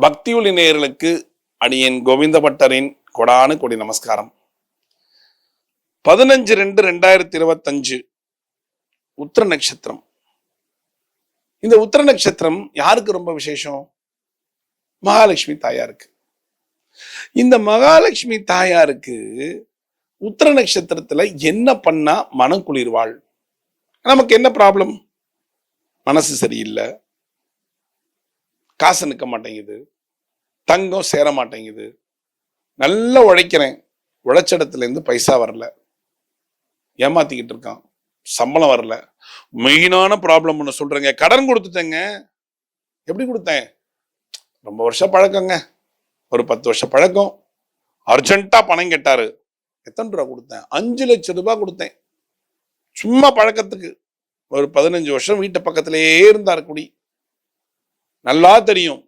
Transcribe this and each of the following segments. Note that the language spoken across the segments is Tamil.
பக்தியுள்ள நேயர்களுக்கு அடியேன் கோவிந்த பட்டரின் கொடானு கொடி நமஸ்காரம். 15/2/2025 உத்திர நட்சத்திரம். இந்த உத்திர நட்சத்திரம் யாருக்கு ரொம்ப விசேஷம்? மகாலட்சுமி தாயாருக்கு. இந்த மகாலட்சுமி தாயாருக்கு உத்திர நட்சத்திரத்துல என்ன பண்ணா மனம் குளிர்வாள்? நமக்கு என்ன ப்ராப்ளம்? மனசு சரியில்லை, காசு நிற்க மாட்டேங்குது, தங்கம் சேர மாட்டேங்குது, நல்லா உழைக்கிறேன், உழைச்ச இடத்துல இருந்து பைசா வரல, ஏமாத்திக்கிட்டு இருக்கான், சம்பளம் வரல. மெயினான ப்ராப்ளம் ஒன்று சொல்றேங்க. கடன் கொடுத்துட்டேங்க. எப்படி கொடுத்தேன்? ரொம்ப வருஷம் பழக்கங்க, ஒரு 10 வருஷம் பழக்கம். அர்ஜென்ட்டா பணம் கேட்டாரு. எத்தனை ரூபா கொடுத்தேன்? 5 லட்சம் ரூபாய் கொடுத்தேன். சும்மா பழக்கத்துக்கு. ஒரு 15 வருஷம் வீட்டு பக்கத்திலேயே இருந்தார் குடி. நல்லா தெரியும்.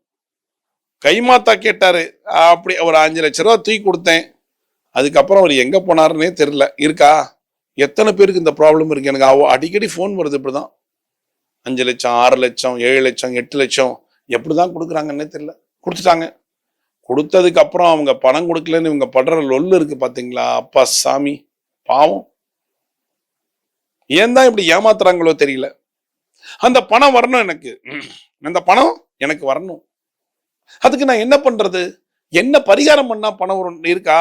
கைமாத்தா கேட்டாரு. அப்படி ஒரு 5 லட்சம் ரூபா தூக்கி கொடுத்தேன். அதுக்கப்புறம் அவர் எங்க போனாருன்னே தெரியல. இருக்கா? எத்தனை பேருக்கு இந்த ப்ராப்ளம் இருக்கு? எனக்கு அடிக்கடி ஃபோன் வருது. இப்படிதான் 5 லட்சம், 6 லட்சம், 7 லட்சம், 8 லட்சம் எப்படிதான் கொடுக்குறாங்கன்னே தெரியல. கொடுத்துட்டாங்க. கொடுத்ததுக்கு அப்புறம் அவங்க பணம் கொடுக்கலன்னு இவங்க படுற லொல்லு இருக்கு பாத்தீங்களா? அப்பா சாமி, பாவம். ஏன் தான் இப்படி ஏமாத்துறாங்களோ தெரியல. அந்த பணம் வரணும் எனக்கு. அந்த பணம் எனக்கு வரணும். அதுக்கு நான் என்ன பண்றது? என்ன பரிகாரம் பண்ணா பணம் வரும் இருக்கா?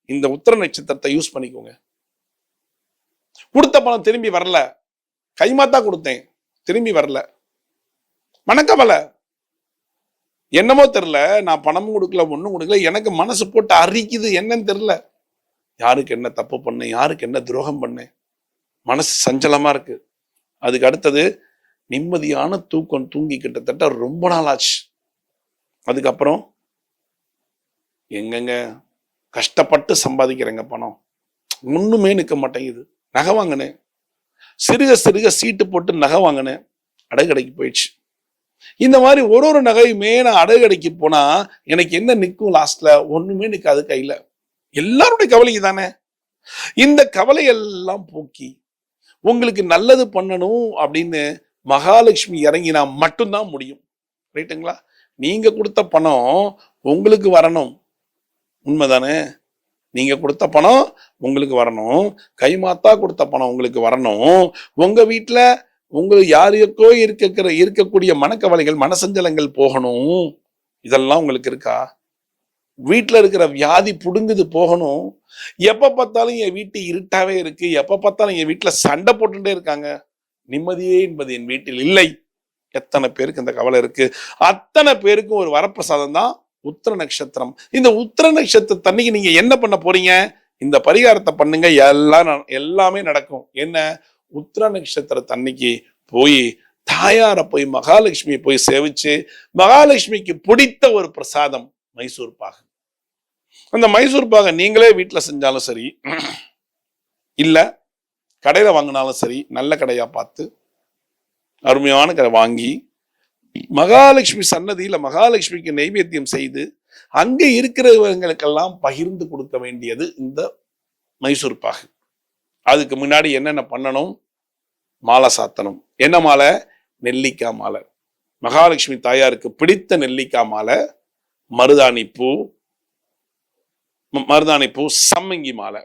இந்த உத்திர நட்சத்திரத்தை யூஸ் பண்ணிக்கோங்க. கொடுத்த பணம் திரும்பி வரல, கைமாத்தா கொடுத்தேன், திரும்பி வரல, மனக்கவலை. என்னமோ தெரியல, நான் பணமும் கொடுக்கல, ஒண்ணும் கொடுக்கல, எனக்கு மனசு போட்டு அரிக்குது. என்னன்னு தெரியல. யாருக்கு என்ன தப்பு பண்ணேன், யாருக்கு என்ன துரோகம் பண்ணேன், மனசு சஞ்சலமா இருக்கு. அதுக்கு அடுத்தது நிம்மதியான தூக்கம் தூங்கி கிட்டத்தட்ட ரொம்ப நாள் ஆச்சு. அதுக்கப்புறம் எங்கங்க கஷ்டப்பட்டு சம்பாதிக்கிறேங்க பணம், ஒண்ணுமே நிற்க மாட்டேங்குது. நகை வாங்கினேன், சிறுக சிறுக சீட்டு போட்டு நகை வாங்கினேன், அடகு கடைக்கு போயிடுச்சு. இந்த மாதிரி ஒரு நகையுமே நான் அடகு கடைக்கு போனா எனக்கு என்ன நிற்கும்? லாஸ்ட்ல ஒண்ணுமே நிற்காது கையில. எல்லாருடைய கவலைக்கு தானே. இந்த கவலையெல்லாம் போக்கி உங்களுக்கு நல்லது பண்ணணும் அப்படின்னு மகாலட்சுமி இறங்கினா மட்டும்தான் முடியும். ரைட்டுங்களா? நீங்க கொடுத்த பணம் உங்களுக்கு வரணும். உண்மைதானே? நீங்க கொடுத்த பணம் உங்களுக்கு வரணும். கைமாத்தா கொடுத்த பணம் உங்களுக்கு வரணும். உங்க வீட்டுல உங்களுக்கு யாருக்கோ இருக்கக்கூடிய மனக்கவலைகள், மனசஞ்சலங்கள் போகணும். இதெல்லாம் உங்களுக்கு இருக்கா? வீட்டுல இருக்கிற வியாதி புடுங்குது போகணும். எப்ப பார்த்தாலும் என் வீட்டு இருட்டாவே இருக்கு, எப்ப பார்த்தாலும் என் வீட்டுல சண்டை போட்டுட்டே இருக்காங்க, நிம்மதியே என்பது என் வீட்டில் இல்லை. எத்தனை பேருக்கு இந்த கவலை இருக்கு? அத்தனை பேருக்கும் ஒரு வரப்பிரசாதம் தான் உத்திர நட்சத்திரம். இந்த உத்திர நட்சத்திரத்தன்னைக்கு நீங்க என்ன பண்ண போறீங்க? இந்த பரிகாரத்தை பண்ணுங்க, எல்லாமே நடக்கும். என்ன? உத்திர நட்சத்திரத்தன்னைக்கு போய் தாயார போய் மகாலட்சுமியை போய் சேவிச்சு, மகாலட்சுமிக்கு பிடித்த ஒரு பிரசாதம் மைசூர் பாகு. அந்த மைசூர் பாகை நீங்களே வீட்டுல செஞ்சாலும் சரி, இல்ல கடையில வாங்கினாலும் சரி, நல்ல கடையா பார்த்து அருமையான கடை வாங்கி மகாலட்சுமி சன்னதியில மகாலட்சுமிக்கு நைவேத்தியம் செய்து அங்க இருக்கிறவங்களுக்கெல்லாம் பகிர்ந்து கொடுக்க வேண்டியது இந்த மைசூர் பாகு. அதுக்கு முன்னாடி என்னென்ன பண்ணணும்? மாலை சாத்தணும். என்ன மாலை? நெல்லிக்காய் மாலை. மகாலட்சுமி தாயாருக்கு பிடித்த நெல்லிக்காய் மாலை, மருதாணி பூ, சம்மங்கி மாலை.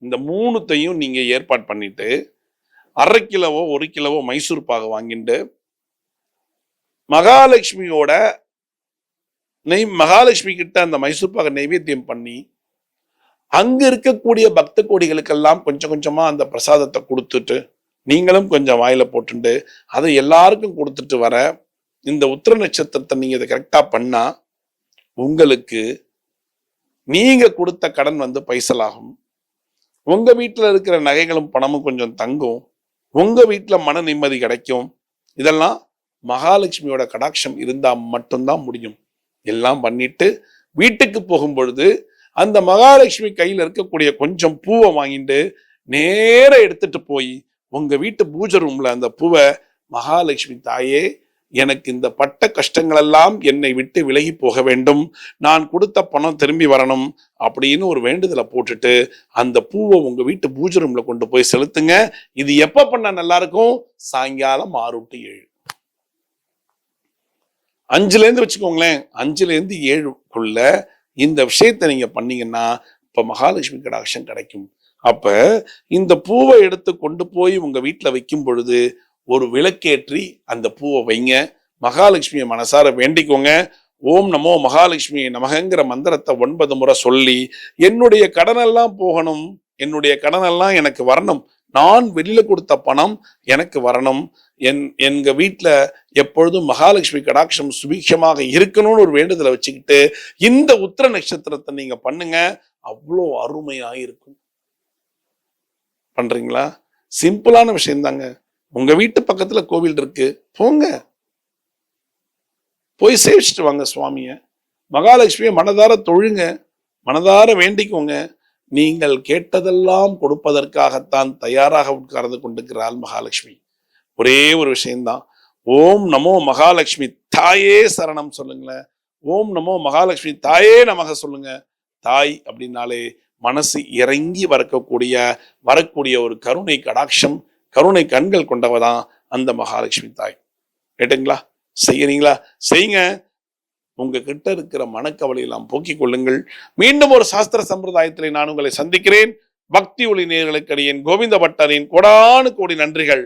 இந்த 3த்தையும் நீங்க ஏற்பாடு பண்ணிட்டு 1/2 கிலோவோ 1 கிலோவோ மைசூர் பாகு வாங்கிட்டு மகாலட்சுமி கிட்ட அந்த மைசூர் பாகை நைவேத்தியம் பண்ணி அங்க இருக்கக்கூடிய பக்த கோடிகளுக்கெல்லாம் கொஞ்சம் கொஞ்சமா அந்த பிரசாதத்தை கொடுத்துட்டு நீங்களும் கொஞ்சம் வாயில போட்டுண்டு அதை எல்லாருக்கும் கொடுத்துட்டு வர இந்த உத்திர நட்சத்திரத்தை நீங்க இதை கரெக்டா பண்ணா உங்களுக்கு நீங்க கொடுத்த கடன் பைசலாகும். உங்க வீட்டுல இருக்கிற நகைகளும் பணமும் கொஞ்சம் தங்கும். உங்க வீட்டுல மன நிம்மதி கிடைக்கும். இதெல்லாம் மகாலட்சுமியோட கடாட்சம் இருந்தா மட்டும்தான் முடியும். எல்லாம் பண்ணிட்டு வீட்டுக்கு போகும் பொழுது அந்த மகாலட்சுமி கையில இருக்கக்கூடிய கொஞ்சம் பூவை வாங்கிட்டு நேர எடுத்துட்டு போய் உங்க வீட்டு பூஜை ரூம்ல அந்த பூவை, மகாலட்சுமி தாயே, எனக்கு இந்த பட்ட கஷ்டங்கள் எல்லாம் என்னை விட்டு விலகி போக வேண்டும், நான் கொடுத்த பணம் திரும்பி வரணும் அப்படின்னு ஒரு வேண்டுதலை போட்டுட்டு அந்த பூவை உங்க வீட்டு பூஜை ரூம்ல கொண்டு போய் செலுத்துங்க. இது எப்ப பண்ண நல்லா இருக்கும்? சாயங்காலம் 6 to 7. 5ல இருந்து வச்சுக்கோங்களேன், 5ல இருந்து 7க்குள்ள இந்த விஷயத்தை நீங்க பண்ணீங்கன்னா இப்ப மகாலட்சுமி கடாட்சம் கிடைக்கும். அப்ப இந்த பூவை எடுத்து கொண்டு போய் உங்க வீட்டுல வைக்கும் பொழுது ஒரு விளக்கேற்றி அந்த பூவை வைங்க. மகாலட்சுமியை மனசார வேண்டிக்கோங்க. ஓம் நமோ மகாலட்சுமி நமகங்கிற மந்திரத்தை 9 முறை சொல்லி, என்னுடைய கடனெல்லாம் போகணும், என்னுடைய கடனெல்லாம் எனக்கு வரணும், நான் வெளியில கொடுத்த பணம் எனக்கு வரணும், எங்க வீட்டுல எப்பொழுதும் மகாலட்சுமி கடாட்சம் சுபீட்சமாக இருக்கணும்னு ஒரு வேண்டுதலை வச்சுக்கிட்டு இந்த உத்திர நட்சத்திரத்தை நீங்க பண்ணுங்க. அவ்வளோ அருமையா இருக்கும். பண்றீங்களா? சிம்பிளான விஷயம் தாங்க. உங்க வீட்டு பக்கத்துல கோவில் இருக்கு, போங்க, போய் சேவிச்சுட்டு வாங்க சுவாமிய. மகாலட்சுமியை மனதார தொழுங்க, மனதார வேண்டிக்கோங்க. நீங்கள் கேட்டதெல்லாம் கொடுப்பதற்காகத்தான் தயாராக உட்கார்ந்து கொண்டிருக்கிறாள் மகாலட்சுமி. ஒரே ஒரு விஷயம்தான், ஓம் நமோ மகாலட்சுமி தாயே சரணம் சொல்லுங்களேன். ஓம் நமோ மகாலட்சுமி தாயே நமக சொல்லுங்க. தாய் அப்படின்னாலே மனசு இறங்கி வரக்கூடிய ஒரு கருணை கடாட்சம், கருணை கண்கள் கொண்டவதான் அந்த மகாலட்சுமி தாய். கேட்டுங்களா? செய்யறீங்களா? செய்யுங்க. உங்க கிட்ட இருக்கிற மனக்கவலை எல்லாம் போக்கிக் கொள்ளுங்கள். மீண்டும் ஒரு சாஸ்திர சம்பிரதாயத்திலே நான் உங்களை சந்திக்கிறேன். பக்தி ஒளி நேயர்களுக்கு அடியேன் கோவிந்த பட்டரின் கோடானு கோடி நன்றிகள்.